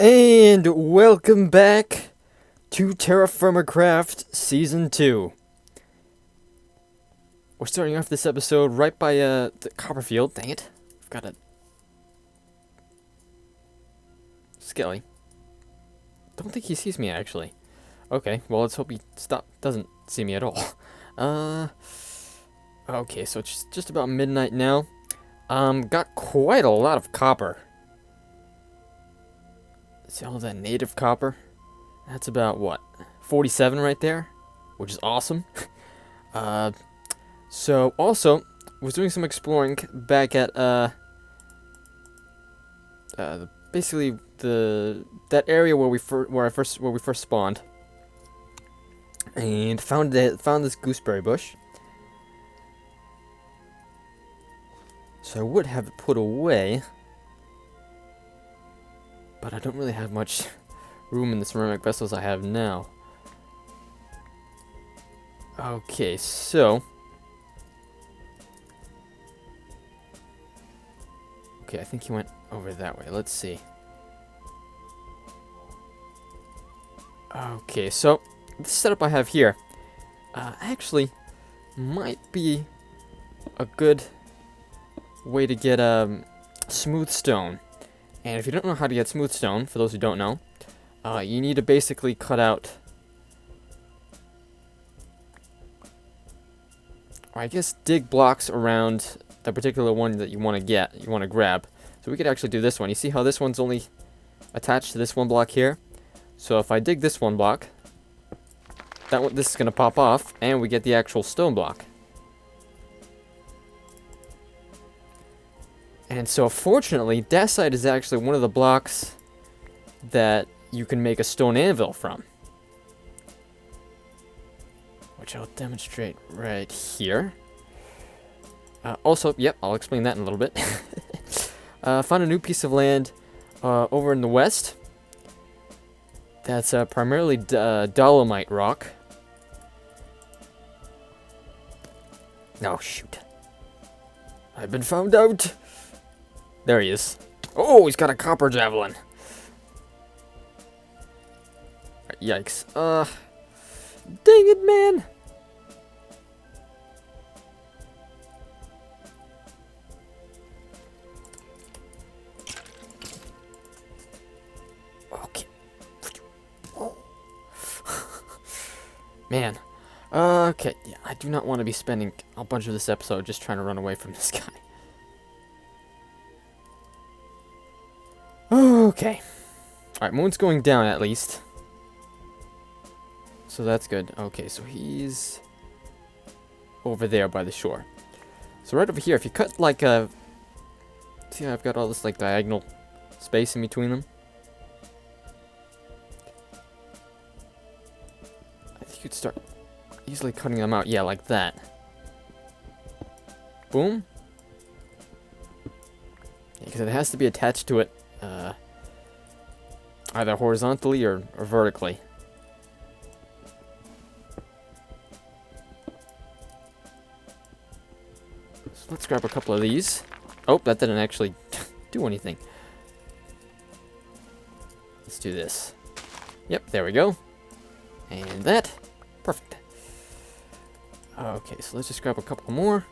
And welcome back to TerraFirmaCraft Season 2. We're starting off this episode right by the Copperfield. Dang it. I've got a Skelly. Don't think he sees me, actually. Okay, well, let's hope he doesn't see me at all. Okay, so it's just about midnight now. Got quite a lot of copper. See all that native copper? That's about, what, 47 right there? Which is awesome. So, also, was doing some exploring back at, basically, that area where we first spawned. And found this gooseberry bush. So I would have it put away. But I don't really have much room in the ceramic vessels I have now. Okay, so... Okay, I think he went over that way. Let's see. Okay, so this setup I have here actually might be a good way to get smooth stone. And if you don't know how to get smooth stone, for those who don't know, you need to basically cut out, or I guess dig blocks around the particular one that you want to grab. So we could actually do this one. You see how this one's only attached to this one block here? So if I dig this one block, this is going to pop off, and we get the actual stone block. And so, fortunately, dacite is actually one of the blocks that you can make a stone anvil from. Which I'll demonstrate right here. Also, yep, I'll explain that in a little bit. Found a new piece of land over in the west. That's primarily dolomite rock. Oh, shoot. I've been found out. There he is. Oh, he's got a copper javelin. Yikes. Dang it, man. Okay. Man. Okay, yeah, I do not want to be spending a bunch of this episode just trying to run away from this guy. Okay. Alright, moon's going down at least. So that's good. Okay, so he's over there by the shore. So right over here, if you cut like a... See how I've got all this like diagonal space in between them? I think you'd start easily cutting them out. Yeah, like that. Boom. Because it has to be attached to it. Either horizontally or vertically. So let's grab a couple of these. Oh, that didn't actually do anything. Let's do this. Yep, there we go. And that. Perfect. Okay, so let's just grab a couple more.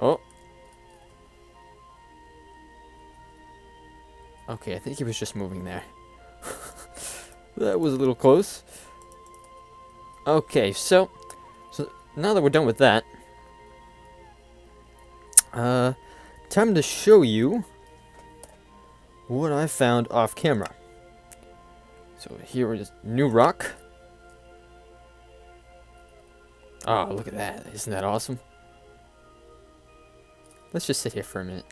Oh. Okay, I think he was just moving there. That was a little close. Okay, so now that we're done with that, time to show you what I found off camera. So here is new rock. Oh, look at that. Isn't that awesome? Let's just sit here for a minute.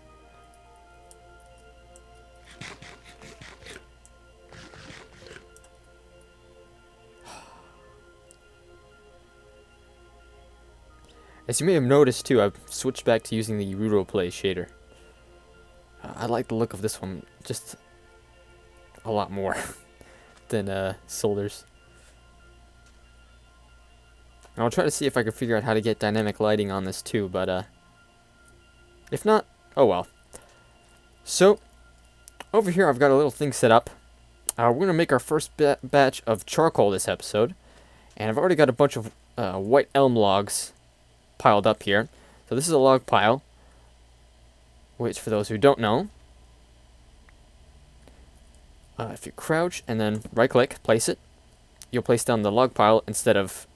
As you may have noticed too, I've switched back to using the Rotoplay shader. I like the look of this one just a lot more than Sildur's. And I'll try to see if I can figure out how to get dynamic lighting on this too, but if not, oh well. So, over here I've got a little thing set up. We're going to make our first batch of charcoal this episode. And I've already got a bunch of white elm logs piled up here. So this is a log pile, which for those who don't know, if you crouch and then right click, place it, you'll place down the log pile instead of,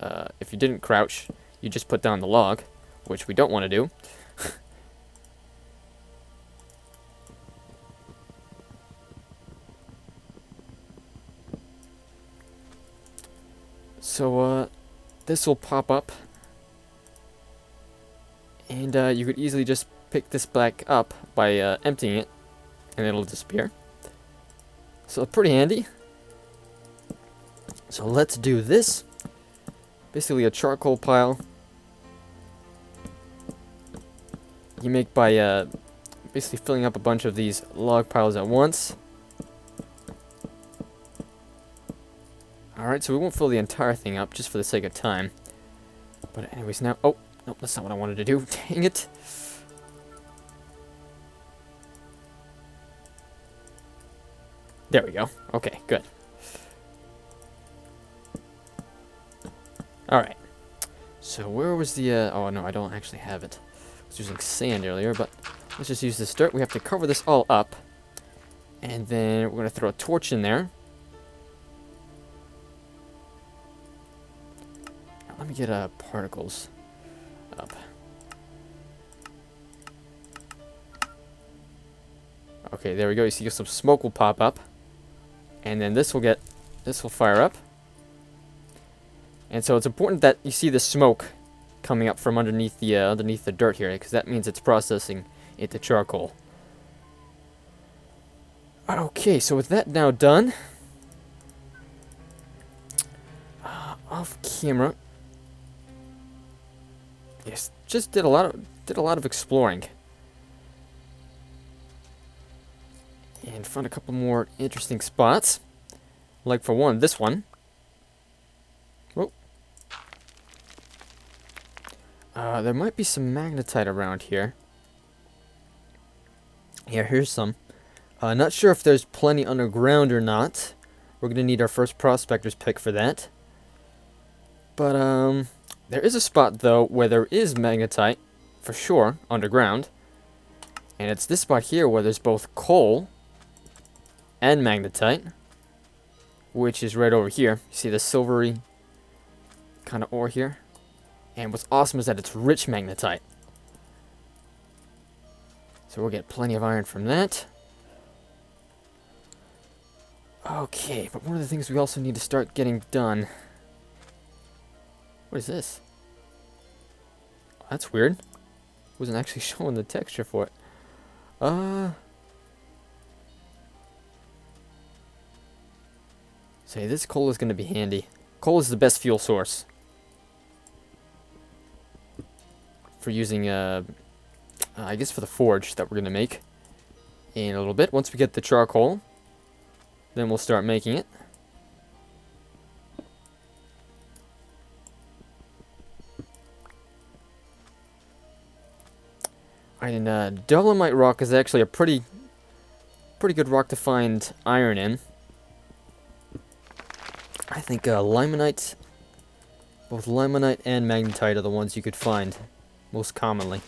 if you didn't crouch, you just put down the log, which we don't want to do. So, this will pop up, and you could easily just pick this back up by emptying it, and it'll disappear. So, pretty handy. So, let's do this. Basically, a charcoal pile you make by basically filling up a bunch of these log piles at once. Alright, so we won't fill the entire thing up, just for the sake of time. But anyways, now... Oh, no, that's not what I wanted to do. Dang it. There we go. Okay, good. Alright. So where was the... oh, no, I don't actually have it. I was using sand earlier, but let's just use this dirt. We have to cover this all up. And then we're going to throw a torch in there. Let me get particles up. Okay, there we go. You see some smoke will pop up, and then this will fire up. And so it's important that you see the smoke coming up from underneath the dirt here, because that means it's processing into charcoal. Okay, so with that now done, off camera. Yes, just did a lot of exploring, and found a couple more interesting spots. Like for one, this one. Whoa. There might be some magnetite around here. Yeah, here's some. Not sure if there's plenty underground or not. We're gonna need our first prospector's pick for that. But there is a spot, though, where there is magnetite, for sure, underground. And it's this spot here where there's both coal and magnetite, which is right over here. You see the silvery kind of ore here? And what's awesome is that it's rich magnetite. So we'll get plenty of iron from that. Okay, but one of the things we also need to start getting done... What is this? Oh, that's weird. Wasn't actually showing the texture for it. So this coal is going to be handy. Coal is the best fuel source for using, I guess for the forge that we're going to make in a little bit. Once we get the charcoal, then we'll start making it. And dolomite rock is actually a pretty good rock to find iron in. I think limonite, both limonite and magnetite are the ones you could find most commonly.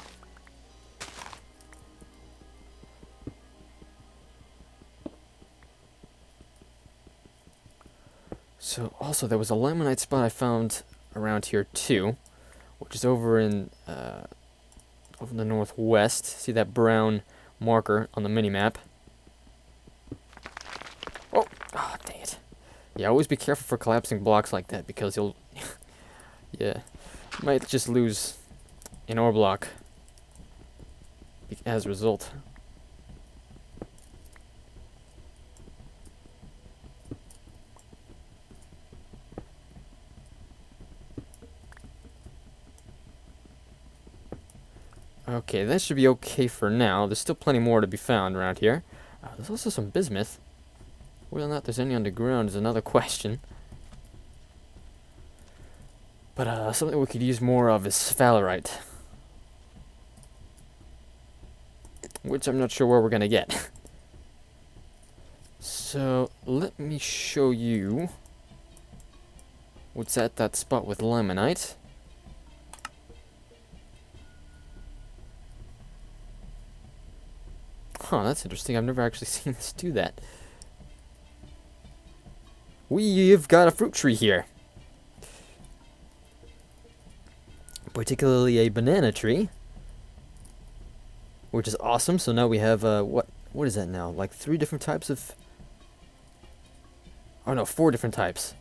So also there was a limonite spot I found around here too, which is over in the northwest. See that brown marker on the mini-map? Oh, dang it. Yeah, always be careful for collapsing blocks like that, because you'll... yeah, you might just lose an ore block as a result. Okay, that should be okay for now. There's still plenty more to be found around here. There's also some bismuth. Whether or not there's any underground is another question. But something we could use more of is sphalerite, which I'm not sure where we're gonna get. So let me show you what's at that spot with limonite. Huh, that's interesting. I've never actually seen this do that. We've got a fruit tree here. Particularly a banana tree, which is awesome. So now we have what is that now? Like 3 different types of, oh no, 4 different types.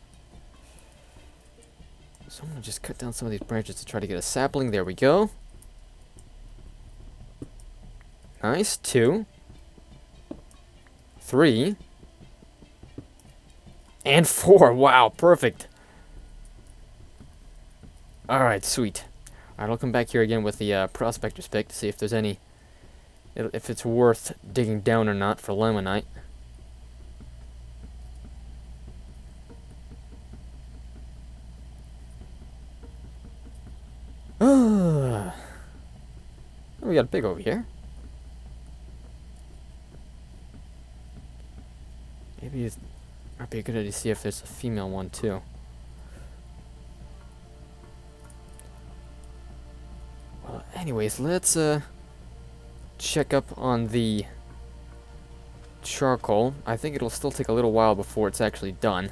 So I'm gonna just cut down some of these branches to try to get a sapling. There we go. Nice. 2, 3, and 4. Wow, perfect. Alright, sweet. Alright, I'll come back here again with the prospector's pick to see if there's any, if it's worth digging down or not for limonite. Oh, we got a pig over here. Maybe it might be a good idea to see if there's a female one too. Well, anyways, let's check up on the charcoal. I think it'll still take a little while before it's actually done.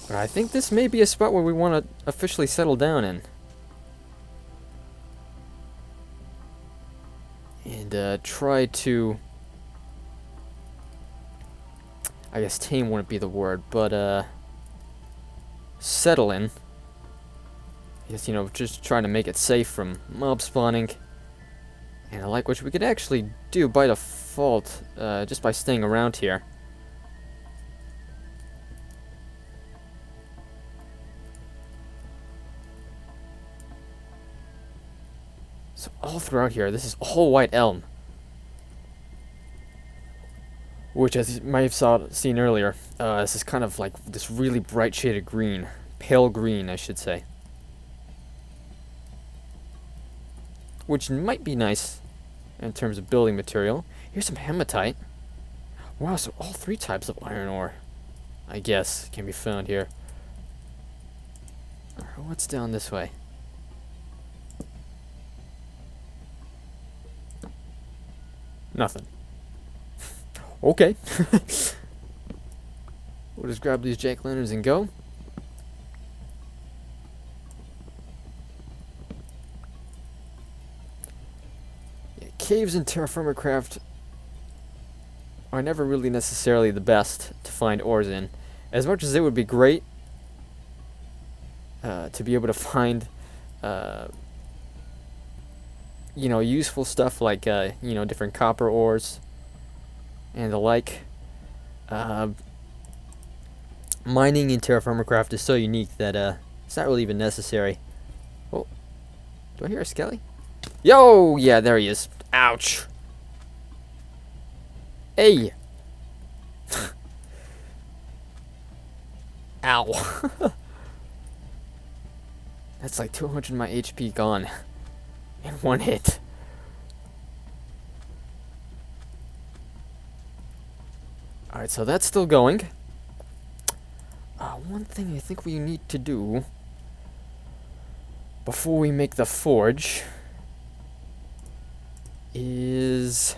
But I think this may be a spot where we want to officially settle down in. And try to, I guess tame wouldn't be the word, but settle in. I guess, you know, just trying to make it safe from mob spawning and the like, which we could actually do by default, just by staying around here. So all throughout here, this is all white elm, which, as you might have seen earlier, this is kind of like this really bright shaded green, pale green, I should say, which might be nice in terms of building material. Here's some hematite. Wow, so all 3 types of iron ore, I guess, can be found here. Alright, what's down this way? Nothing. Okay. We'll just grab these jack-o'-lanterns and go. Yeah, caves in TerraFirmaCraft are never really necessarily the best to find ores in. As much as it would be great to be able to find you know, useful stuff like, you know, different copper ores and the like. Mining in TerraFirmaCraft is so unique that it's not really even necessary. Oh, do I hear a skelly? Yo, yeah, there he is. Ouch. Hey. Ow. That's like 200 of my HP gone. In 1 hit. Alright, so that's still going. One thing I think we need to do before we make the forge is,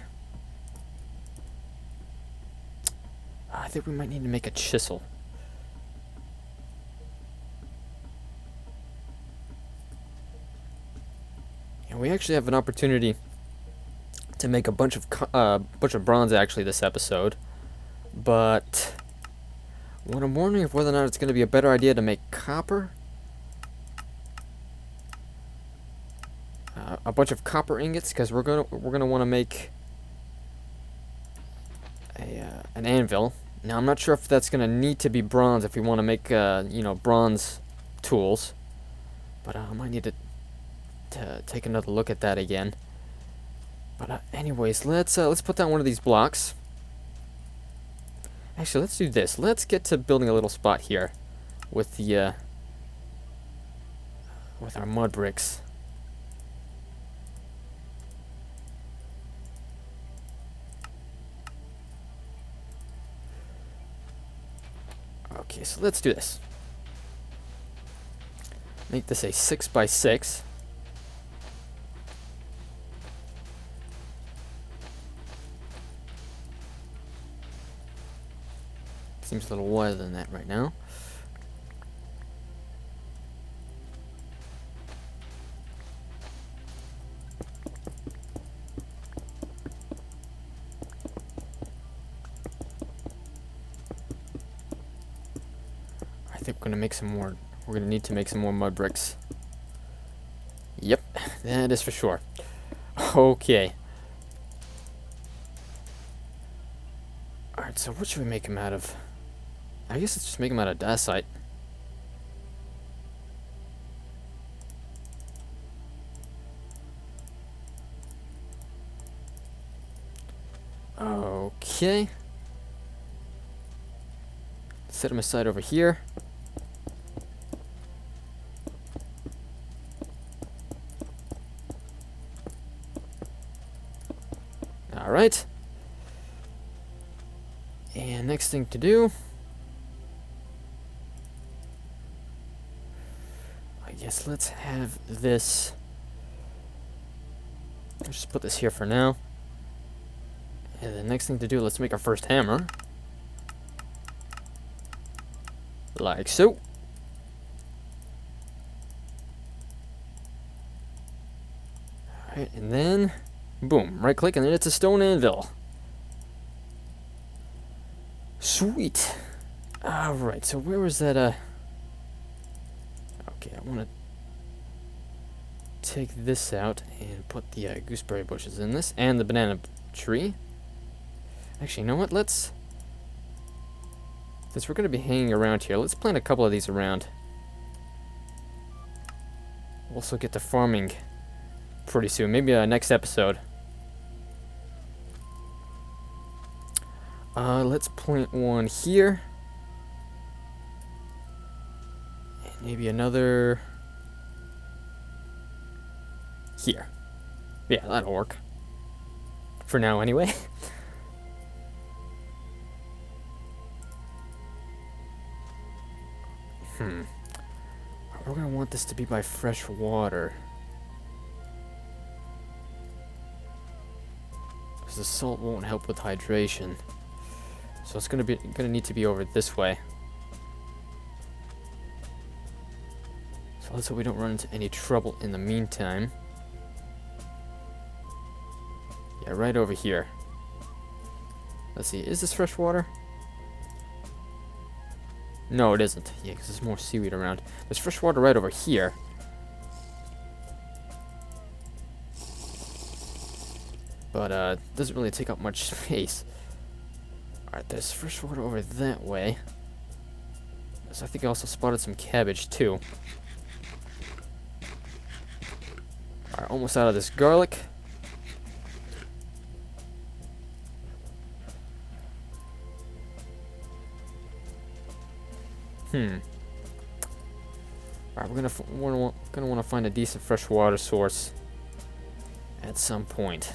I think we might need to make a chisel. And we actually have an opportunity to make a bunch of bronze actually this episode, but what I'm wondering if whether or not it's going to be a better idea to make copper, a bunch of copper ingots, because we're gonna want to make an anvil. Now I'm not sure if that's gonna need to be bronze if we want to make you know, bronze tools, but I might need to take another look at that again. But anyways, let's put down one of these blocks. Actually, let's do this. Let's get to building a little spot here with the with our mud bricks. Okay, so let's do this. Make this a 6x6. Seems a little wider than that right now. I think we're gonna make some more. We're gonna need to make some more mud bricks. Yep, that is for sure. Okay. Alright, so what should we make them out of? I guess let's just make them out of dacite. Okay. Set them aside over here. Alright. And next thing to do, I guess let's have this. Let's just put this here for now. And the next thing to do, let's make our first hammer. Like so. Alright, and then, boom, right click, and then it's a stone anvil. Sweet. Alright, so where was that, okay, I want to take this out and put the gooseberry bushes in this, and the banana tree. Actually, you know what, let's, since we're going to be hanging around here, let's plant a couple of these around. We'll also get to farming pretty soon, maybe next episode. Let's plant one here. And maybe another here. Yeah, that'll work. For now, anyway. We're gonna want this to be by fresh water. Because the salt won't help with hydration. So it's gonna need to be over this way. So let's hope we don't run into any trouble in the meantime. Yeah, right over here. Let's see, is this fresh water? No, it isn't. Yeah, because there's more seaweed around. There's fresh water right over here. But, doesn't really take up much space. Alright, there's fresh water over that way. So I think I also spotted some cabbage, too. Alright, almost out of this garlic. Alright, we're gonna want to find a decent fresh water source at some point.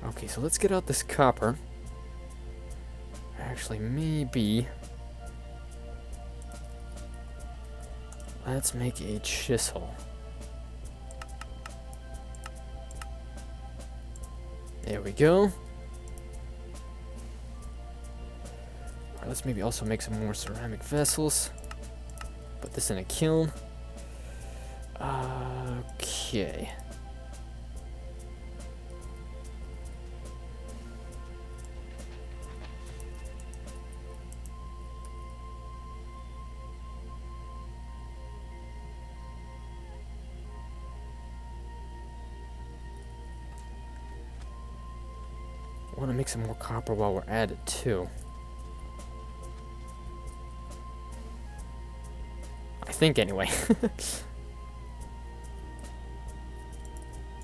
Okay, so let's get out this copper. Actually, maybe let's make a chisel. There we go. Alright, let's maybe also make some more ceramic vessels. Put this in a kiln. Okay. I want to make some more copper while we're at it too. think, anyway.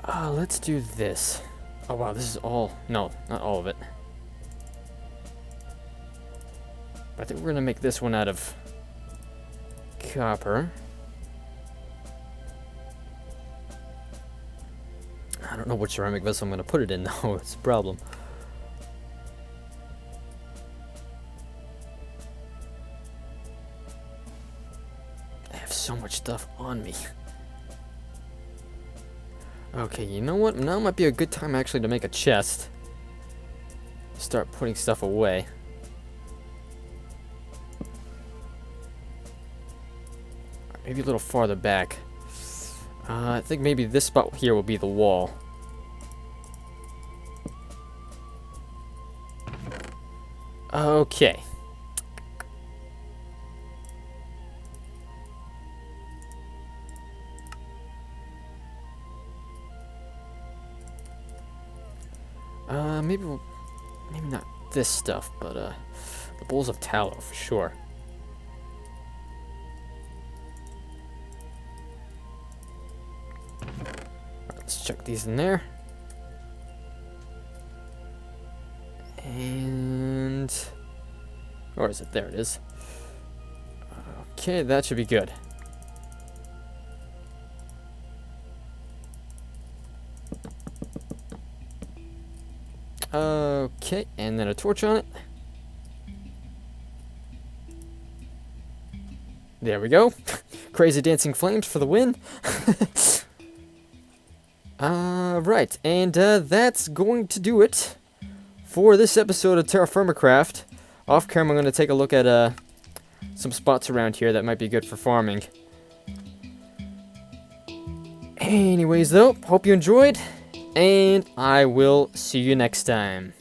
Let's do this. Oh, wow, this is all... No, not all of it. I think we're going to make this one out of copper. I don't know what ceramic vessel I'm going to put it in, though. It's a problem. I have so much stuff on me. Okay, you know what? Now might be a good time actually to make a chest. Start putting stuff away. Maybe a little farther back. I think maybe this spot here will be the wall. Okay. Maybe not this stuff, but the bowls of tallow for sure. Let's chuck these in there. And... Or is it? There it is. Okay, that should be good. Okay, and then a torch on it. There we go. Crazy dancing flames for the win. Right, and that's going to do it for this episode of TerraFirmaCraft. Off camera, I'm going to take a look at some spots around here that might be good for farming. Anyways, though, hope you enjoyed, and I will see you next time.